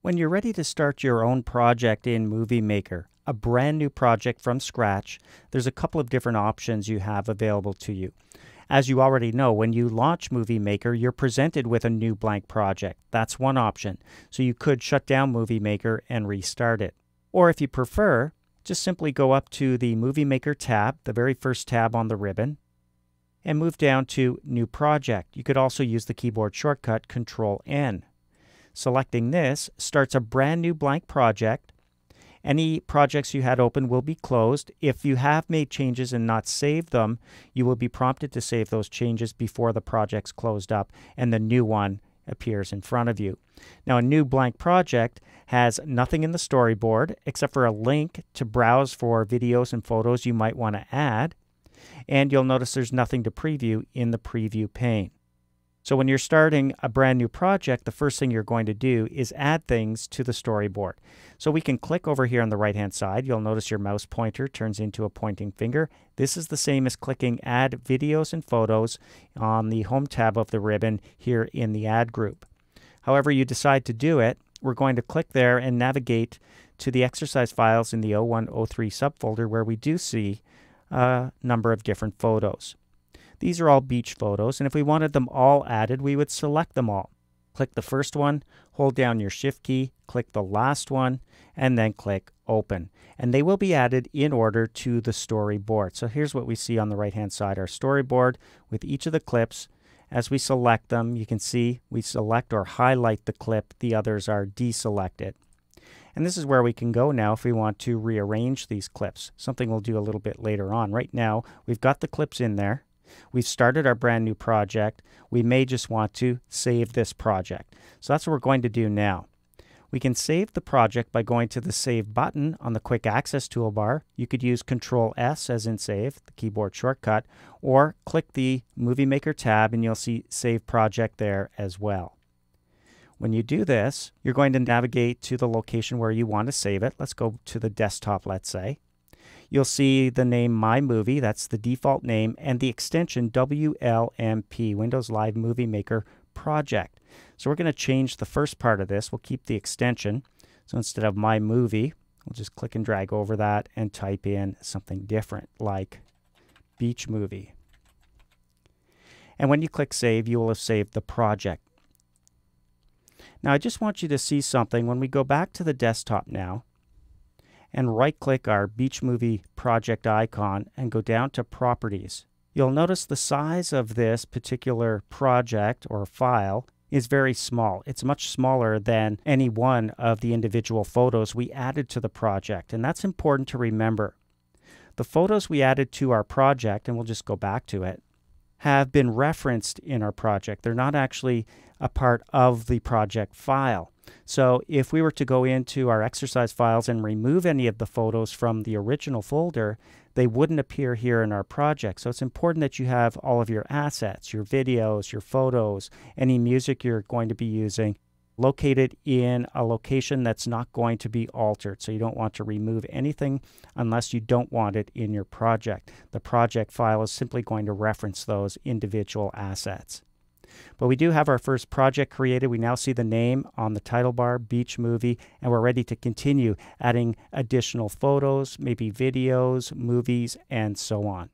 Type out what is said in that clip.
When you're ready to start your own project in Movie Maker, a brand new project from scratch, there's a couple of different options you have available to you. As you already know, when you launch Movie Maker, you're presented with a new blank project. That's one option. So you could shut down Movie Maker and restart it. Or if you prefer, just simply go up to the Movie Maker tab, the very first tab on the ribbon, and move down to New Project. You could also use the keyboard shortcut Control-N. Selecting this starts a brand new blank project. Any projects you had open will be closed. If you have made changes and not saved them, you will be prompted to save those changes before the project's closed up and the new one appears in front of you. Now, a new blank project has nothing in the storyboard except for a link to browse for videos and photos you might want to add. And you'll notice there's nothing to preview in the preview pane. So when you're starting a brand new project, the first thing you're going to do is add things to the storyboard. So we can click over here on the right-hand side. You'll notice your mouse pointer turns into a pointing finger. This is the same as clicking Add Videos and Photos on the Home tab of the ribbon here in the Add group. However you decide to do it, we're going to click there and navigate to the exercise files in the 0103 subfolder where we do see a number of different photos. These are all beach photos, and if we wanted them all added, we would select them all. Click the first one, hold down your Shift key, click the last one, and then click Open. And they will be added in order to the storyboard. So here's what we see on the right-hand side, our storyboard with each of the clips. As we select them, you can see we select or highlight the clip, the others are deselected. And this is where we can go now if we want to rearrange these clips, something we'll do a little bit later on. Right now, we've got the clips in there. We've started our brand new project. We may just want to save this project. So that's what we're going to do now. We can save the project by going to the Save button on the Quick Access toolbar. You could use Control-S as in Save, the keyboard shortcut, or click the Movie Maker tab and you'll see Save Project there as well. When you do this, you're going to navigate to the location where you want to save it. Let's go to the desktop, let's say. You'll see the name My Movie, that's the default name, and the extension WLMP, Windows Live Movie Maker Project. So we're going to change the first part of this. We'll keep the extension. So instead of My Movie, we'll just click and drag over that and type in something different like Beach Movie. And when you click Save, you will have saved the project. Now I just want you to see something. When we go back to the desktop now, and right-click our Beach Movie project icon and go down to Properties. You'll notice the size of this particular project or file is very small. It's much smaller than any one of the individual photos we added to the project, and that's important to remember. The photos we added to our project, and we'll just go back to it, have been referenced in our project. They're not actually a part of the project file. So if we were to go into our exercise files and remove any of the photos from the original folder, they wouldn't appear here in our project. So it's important that you have all of your assets, your videos, your photos, any music you're going to be using, located in a location that's not going to be altered. So you don't want to remove anything unless you don't want it in your project. The project file is simply going to reference those individual assets. But we do have our first project created. We now see the name on the title bar, Beach Movie, and we're ready to continue adding additional photos, maybe videos, movies, and so on.